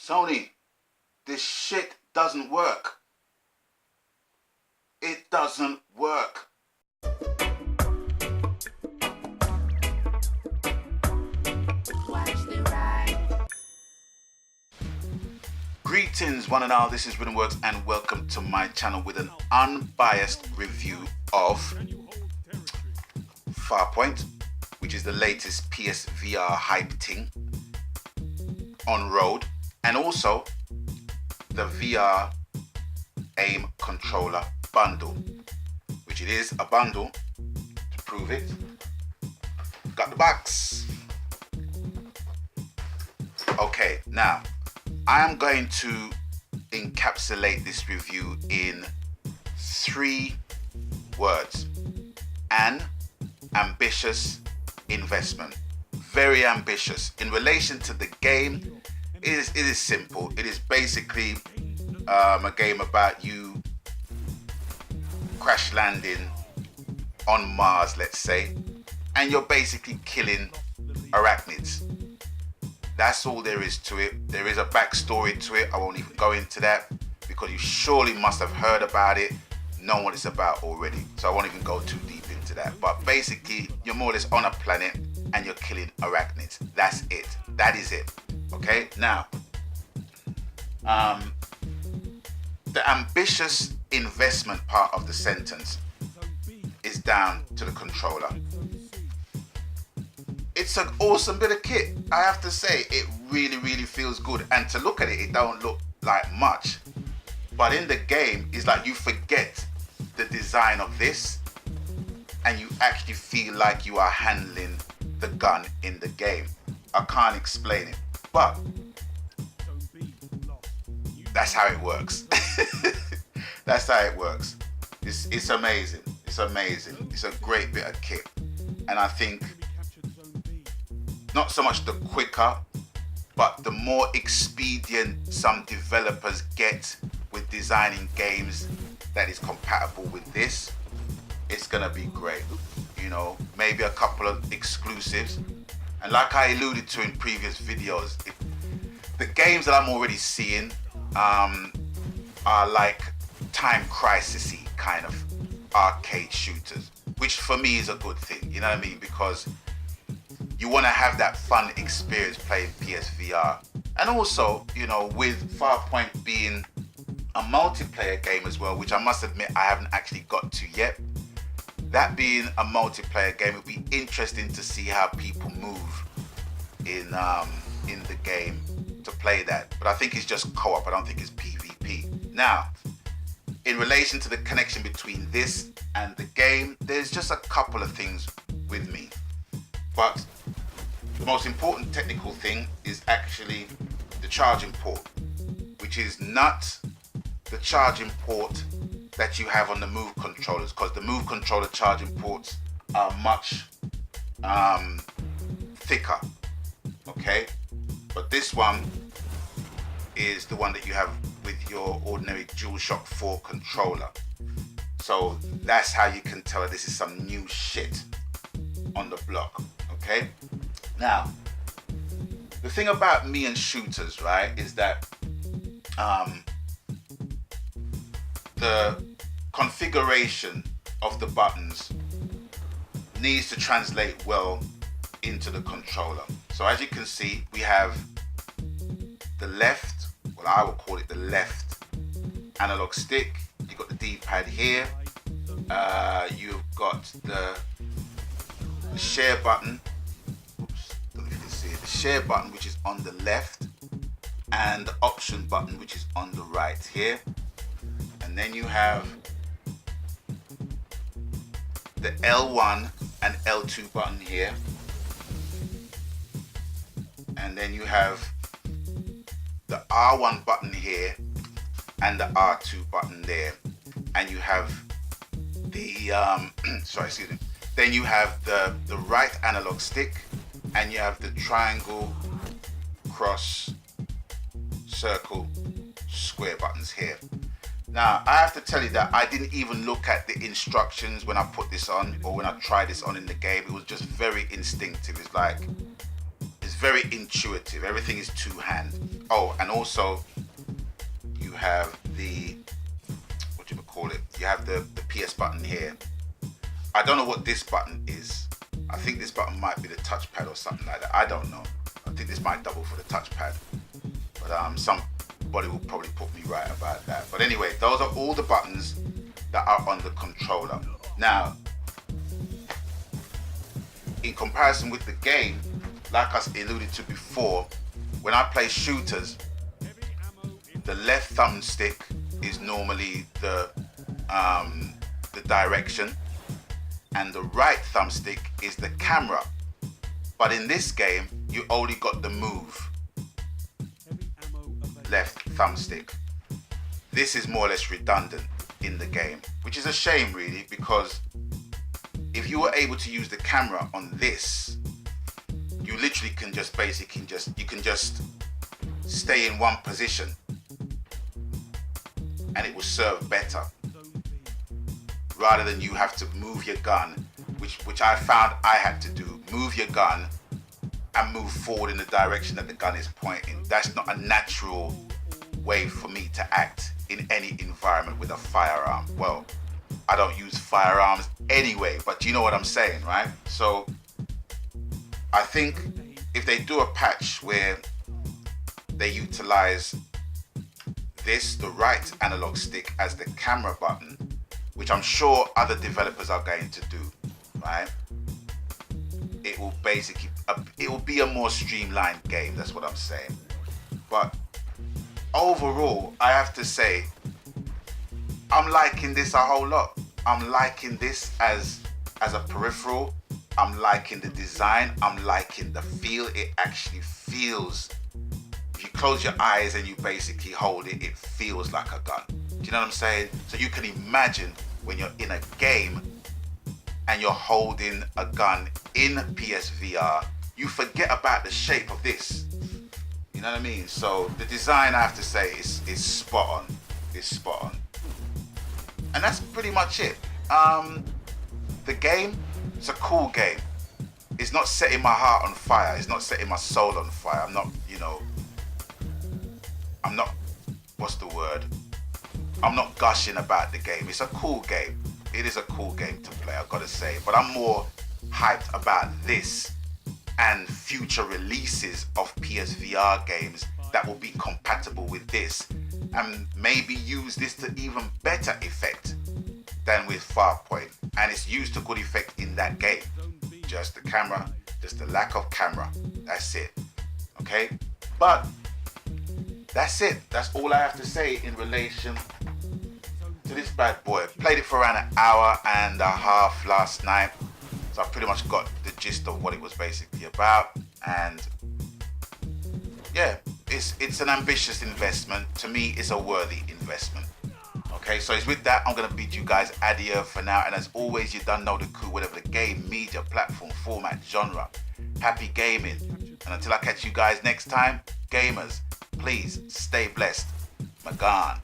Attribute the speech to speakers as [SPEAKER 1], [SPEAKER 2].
[SPEAKER 1] Sony, this shit doesn't work. It doesn't work. Greetings one and all, this is Rhythmworks and welcome to my channel with an unbiased review of Farpoint, which is the latest PSVR hype thing on road, and also the VR aim controller bundle, which it is a bundle. To prove it, got the box. Okay, now I am going to encapsulate this review in 3 words. An ambitious investment. Very ambitious. In relation to the game, it is simple. It is basically a game about you crash landing on Mars, let's say, and you're basically killing arachnids. That's all there is to it. There is a backstory to it. I won't even go into that because you surely must have heard about it, know what it's about already. So I won't even go too deep into that. But basically, you're more or less on a planet and you're killing arachnids. That's it. That is it. Okay? Now, the ambitious investment part of the sentence is down to the controller. It's an awesome bit of kit. I have to say, it really feels good. And to look at it, it don't look like much. But in the game, it's like you forget the design of this and you actually feel like you are handling the gun in the game. I can't explain it, but that's how it works. That's how it works. It's amazing. It's amazing. It's a great bit of kit. And I think not so much the quicker, but the more expedient some developers get with designing games that is compatible with this, it's gonna be great. You know, maybe a couple of exclusives. And like I alluded to in previous videos, the games that I'm already seeing are like Time Crisis-y kind of arcade shooters, which for me is a good thing, you know what I mean? Because you want to have that fun experience playing PSVR. And also, you know, with Farpoint being a multiplayer game as well, which I must admit I haven't actually got to yet, that being a multiplayer game, it would be interesting to see how people move in the game to play that. But I think it's just co-op, I don't think it's PvP. Now, in relation to the connection between this and the game, there's just a couple of things with me. But the most important technical thing is actually the charging port, which is not the charging port that you have on the Move controllers, because the Move controller charging ports are much thicker, okay? But this one is the one that you have with your ordinary DualShock 4 controller. So that's how you can tell that this is some new shit on the block, okay? Now, the thing about me and shooters, right, is that the configuration of the buttons needs to translate well into the controller. So as you can see, we have the left, well, I would call it the left analog stick. You've got the D-pad here. You've got the share button. Oops, don't know if you can see it. The share button, which is on the left, and the option button, which is on the right here. And then you have the L1 and L2 button here. And then you have the R1 button here and the R2 button there. And you have the, Then you have the right analog stick, and you have the triangle, cross, circle, square buttons here. Now, I have to tell you that I didn't even look at the instructions when I put this on, or when I tried this on in the game. It was just very instinctive. It's very intuitive. Everything is two-hand. Oh, and also you have the, what do you call it? You have the PS button here. I don't know what this button is. I think this button might be the touchpad or something like that. I don't know. I think this might double for the touchpad. But somebody will probably put me right about that. But anyway, those are all the buttons that are on the controller. Now, in comparison with the game, like I alluded to before, when I play shooters, the left thumbstick is normally the direction, and the right thumbstick is the camera. But in this game, you only got the move left thumbstick. This is more or less redundant in the game, which is a shame really, because if you were able to use the camera on this, you literally can just you can just stay in one position and it will serve better, rather than you have to move your gun, which I found I had to do, move your gun and move forward in the direction that the gun is pointing. That's not a natural way for me to act in any environment with a firearm. Well, I don't use firearms anyway, but you know what I'm saying, right? So I think if they do a patch where they utilize this, the right analog stick, as the camera button, which I'm sure other developers are going to do, right? It will basically, it will be a more streamlined game, that's what I'm saying. But overall, I have to say, I'm liking this a whole lot. I'm liking this as a peripheral. I'm liking the design. I'm liking the feel. It actually feels, if you close your eyes and you basically hold it, it feels like a gun. Do you know what I'm saying? So you can imagine when you're in a game and you're holding a gun in PSVR, you forget about the shape of this. You know what I mean? So the design, I have to say, is spot on. It's spot on. And that's pretty much it. The game, it's a cool game. It's not setting my heart on fire. It's not setting my soul on fire. I'm not, what's the word? I'm not gushing about the game. It's a cool game. It is a cool game to play, I've got to say. But I'm more hyped about this and future releases of PSVR games that will be compatible with this, and maybe use this to even better effect than with Farpoint. And it's used to good effect in that game. Just the camera, just the lack of camera. That's it. Okay? But that's it. That's all I have to say in relation to this bad boy. Played it for around an hour and a half last night. So I pretty much got the gist of what it was basically about. And yeah, it's an ambitious investment. To me, it's a worthy investment. Okay, so it's with that, I'm going to bid you guys adieu for now. And as always, you done know the coup, whatever the game, media, platform, format, genre. Happy gaming. And until I catch you guys next time, gamers, please stay blessed. Magan.